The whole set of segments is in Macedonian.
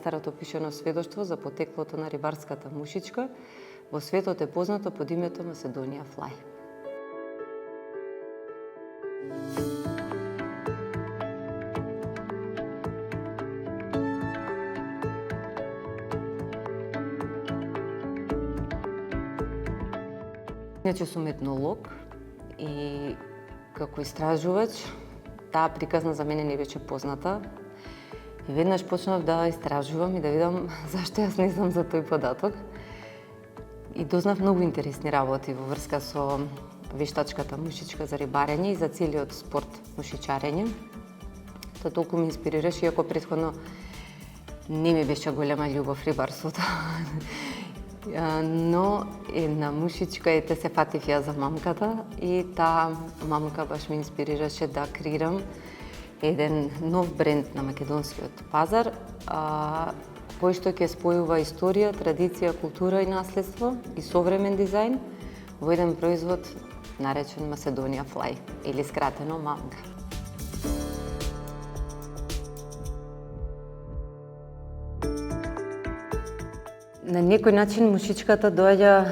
најстарото пишано сведоштво за потеклото на рибарската мушичка во светот е познато под името Macedonian Fly. Иначе сум етнолог и како истражувач, таа приказна за мене не беше позната. И веднаш почнав да истражувам и да видам зашто јас не знам за тој податок. И дознав многу интересни работи во врска со вештачката мушичка за рибарење и за целиот спорт мушичарење. Тоа толку ме инспирираше, иако претходно не ми беше голема љубов рибарството. Но една мушичка се фатив ја за мамката и таа мамка баш ме инспирираше да креирам еден нов бренд на македонскиот пазар, кој што ќе спојува историја, традиција, култура и наследство и современ дизајн во еден производ наречен Macedonian Fly или скратено мамка. На некој начин мушичката доаѓа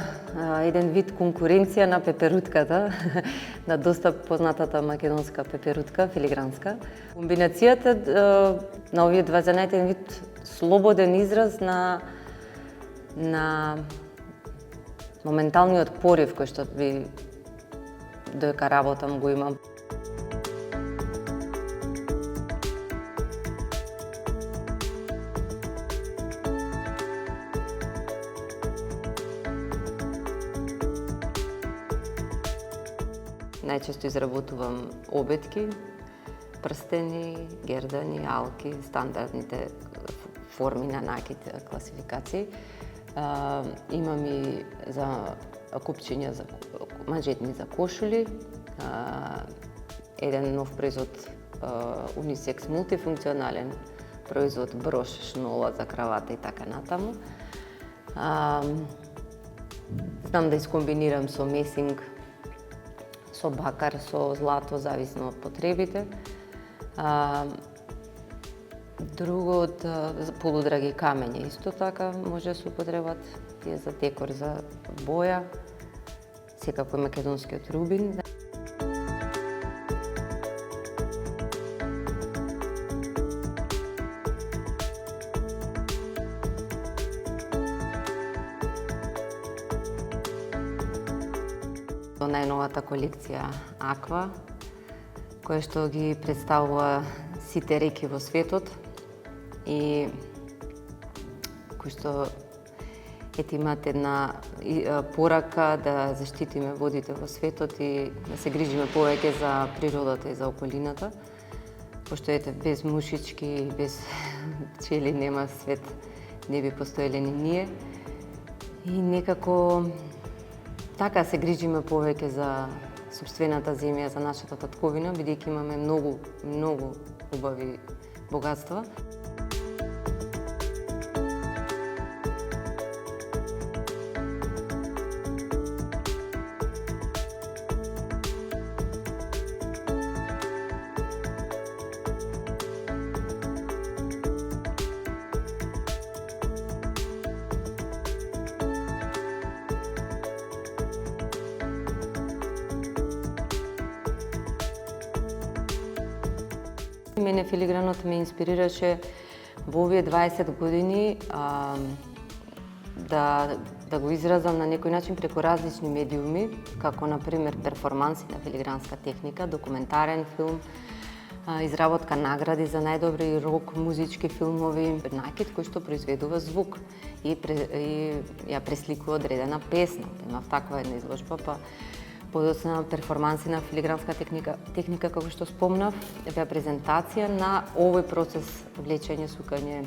еден вид конкуренција на пеперутката, на доста познатата македонска пеперутка, филигранска. Комбинацијата на овие два занајти е еден вид слободен израз на моменталниот порив кој што би додека работам го имам. Најчесто изработувам обетки, прстени, гердани, алки, стандардните форми на накид класификации. Имам и за купчиња за манжетни за кошули, еден нов производ унисекс мултифункционален производ брош, шнола за кравата и така натаму. Знам да искомбинирам со месинг, со бакар, со злато, зависно од потребите. Друго од полудраги камења исто така може да се употребат тие за декор, за боја, секако македонскиот рубин. Најновата колекција Аква, која што ги представува сите реки во светот и кој што имат една порака да заштитиме водите во светот и да се грижиме повеќе за природата и за околината, пошто без мушички, без пчели нема свет, не би постоеле ни ние. И некако така се грижиме повеќе за сопствената земја, за нашата татковина, бидејќи имаме многу убави богатства. Мене филигранот ме инспирираше во овие 20 години да го изразам на некој начин преку различни медиуми, како например перформанси на филигранска техника, документарен филм, изработка награди за најдобри рок музички филмови, накид кој што произведува звук и ја пресликува одредена песна. Имав таква една изложба, па подоцна перформанси на филигранска техника, како што спомнав, беа презентација на овој процес влечење, сукање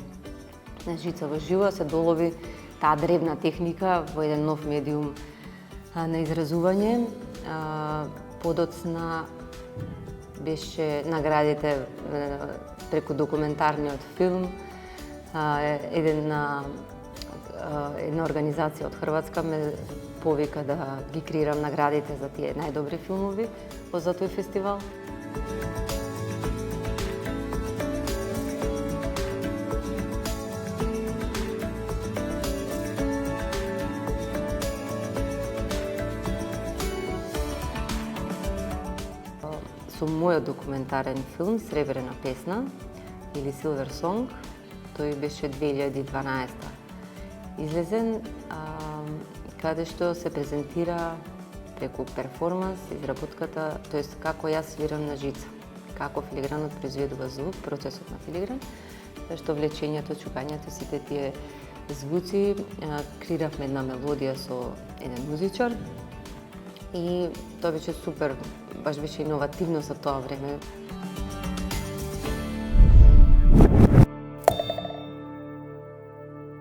на жица во живо, се долови таа древна техника во еден нов медиум на изразување. Подоцна беше наградите преку документарниот филм, една организација од Хрватска ме повика да ги креирам наградите за тие најдобри филмови за тој фестивал. со мојот документарен филм Сребрена песна или Silver Song. Тој беше 2012. Излезен, каде што се презентира преку перформанс, изработката, тоест како јас свирам на жица, како филигранот произведува звук, процесот на филигран, што влечењето, чукањето, сите тие звуци, креиравме една мелодија со еден музичар и тоа беше супер, баш беше иновативно за тоа време.